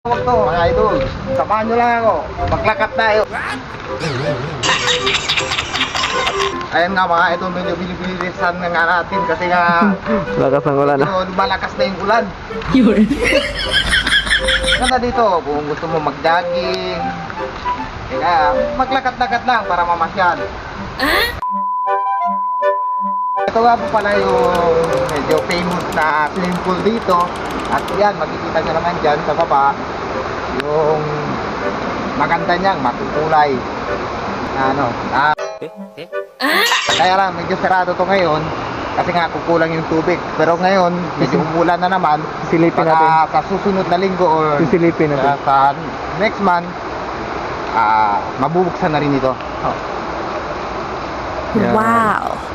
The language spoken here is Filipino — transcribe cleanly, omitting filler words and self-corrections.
Huwag to, mga idol. Samahan nyo lang ako. Maglakad tayo. Ayan nga mga idol, medyo bilibilisan na nga natin kasi nga Lakas ng ulan ah. lumalakas na yung ulan. Yun. Ganda dito, kung gusto mo mag-jogging, kaya maglakad-lakad lang para mamasyal. Ito nga po pala yung medyo famous na swimming pool dito. At yan, makikita nyo naman dyan sa baba yung maganda niyang makukulay na ano. Kaya lang, medyo sarado to ngayon kasi nga kukulang yung tubig. Pero ngayon, medyo umulan na naman. Silipin natin. Sa susunod na linggo or Sisilipin natin. sa next month, mabubuksan na rin ito. Yan. Wow.